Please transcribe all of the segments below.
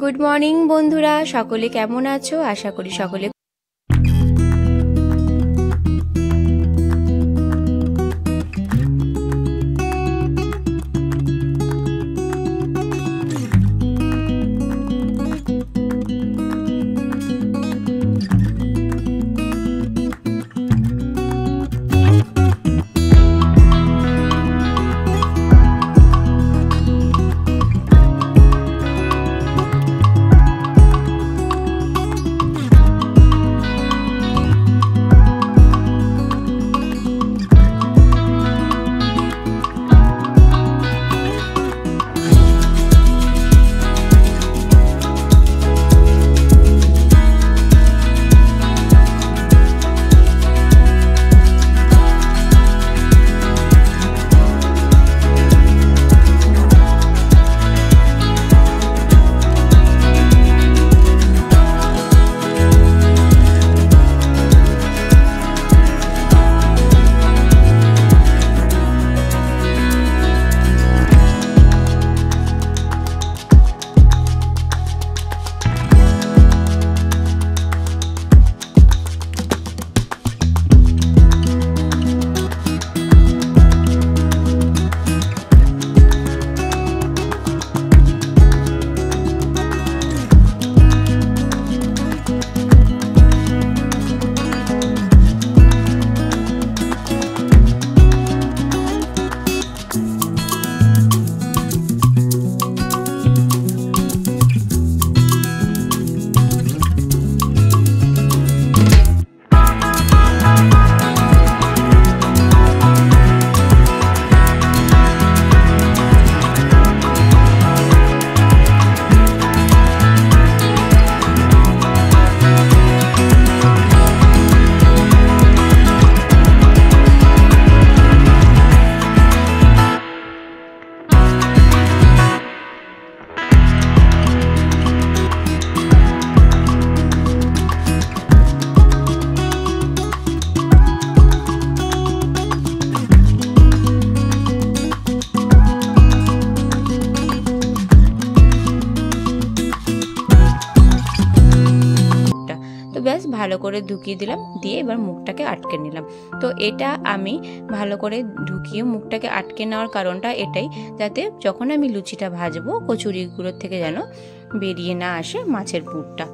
Good morning বন্ধুরা, সকলে কেমন আছো? আশা করি সকলে ব্যাস ভালো করে ঢুকিয়ে দিলাম, দিয়ে এবার মুখটাকে আটকে নিলাম। তো এটা আমি ভালো করে ঢুকিয়ে মুখটাকে আটকে নেওয়ার কারণটা এটাই, যাতে যখন আমি লুচিটা ভাজবো কচুরিগুলোর থেকে যেন বেরিয়ে না আসে মাছের পুরটা।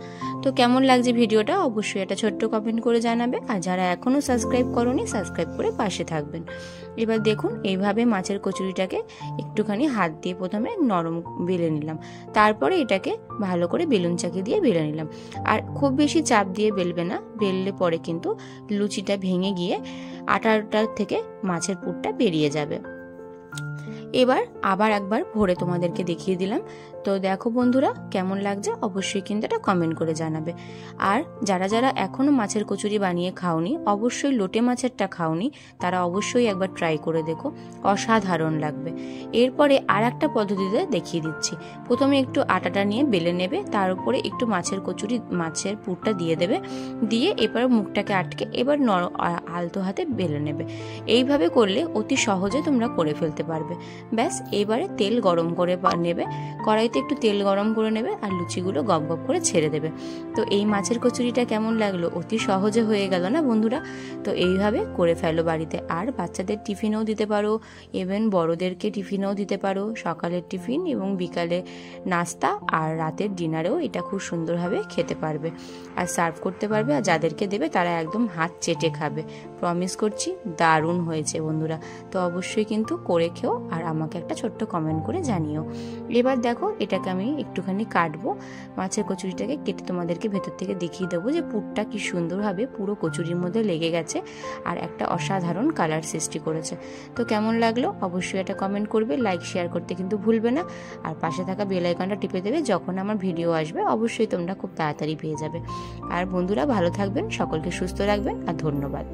তো কেমন লাগছে ভিডিওটা অবশ্যই একটা ছোট্ট কমেন্ট করে জানাবে, আর যারা এখনও সাবস্ক্রাইব করোনি সাবস্ক্রাইব করে পাশে থাকবেন। এবার দেখুন এইভাবে মাছের কচুরিটাকে একটুখানি হাত দিয়ে প্রথমে নরম বেলে নিলাম, তারপরে এটাকে ভালো করে বেলুন চাকি দিয়ে বেলে নিলাম। আর খুব বেশি চাপ দিয়ে বেলবে না, বেললে পরে কিন্তু লুচিটা ভেঙে গিয়ে আটাটার থেকে মাছের পুরটা বেরিয়ে যাবে। এবার আবার একবার ভরে তোমাদেরকে দেখিয়ে দিলাম। তো দেখো বন্ধুরা কেমন লাগছে অবশ্যই কিন্তু এটা কমেন্ট করে জানাবে। আর যারা যারা এখনও মাছের কচুরি বানিয়ে খাওনি, অবশ্যই লোটে মাছেরটা খাওনি, তারা অবশ্যই একবার ট্রাই করে দেখো, অসাধারণ লাগবে। এরপরে আর একটা পদ্ধতিতে দেখিয়ে দিচ্ছি। প্রথমে একটু আটাটা নিয়ে বেলে নেবে, তার উপরে একটু মাছের পুরটা দিয়ে দেবে, দিয়ে এবার মুখটাকে আটকে এবার আলতো হাতে বেলে নেবে। এইভাবে করলে অতি সহজে তোমরা করে ফেলতে পারবে। ব্যাস এবারে তেল গরম করে নেবে, কড়াইতে একটু তেল গরম করে নেবে আর লুচিগুলো গপ গপ করে ছেড়ে দেবে। তো এই মাছের কচুরিটা কেমন লাগলো? অতি সহজে হয়ে গেল না বন্ধুরা? তো এইভাবে করে ফেলো বাড়িতে। আর বাচ্চাদের টিফিনেও দিতে পারো, ইভেন বড়োদেরকে টিফিনেও দিতে পারো, সকালের টিফিন এবং বিকালে নাস্তা আর রাতের ডিনারেও এটা খুব সুন্দরভাবে খেতে পারবে আর সার্ভ করতে পারবে। আর যাদেরকে দেবে তারা একদম হাত চেটে খাবে, প্রমিস করছি দারুণ হয়েছে বন্ধুরা। তো অবশ্যই কিন্তু করে খেও আর আমাকে একটা ছোট্ট কমেন্ট করে জানিও। এবার দেখো এটাকে আমি একটুখানি কাটবো, মাছের কচুরিটাকে কেটে তোমাদেরকে ভেতর থেকে দেখিয়ে দেবো যে পুরটা কি সুন্দরভাবে পুরো কচুরির মধ্যে লেগে গেছে আর একটা অসাধারণ কালার সৃষ্টি করেছে। তো কেমন লাগলো অবশ্যই একটা কমেন্ট করবে, লাইক শেয়ার করতে কিন্তু ভুলবে না। আর পাশে থাকা বেল আইকনটা টিপে দেবে, যখন আমার ভিডিও আসবে অবশ্যই তোমরা খুব তাড়াতাড়ি পেয়ে যাবে। আর বন্ধুরা ভালো থাকবেন, সকলকে সুস্থ রাখবেন আর ধন্যবাদ।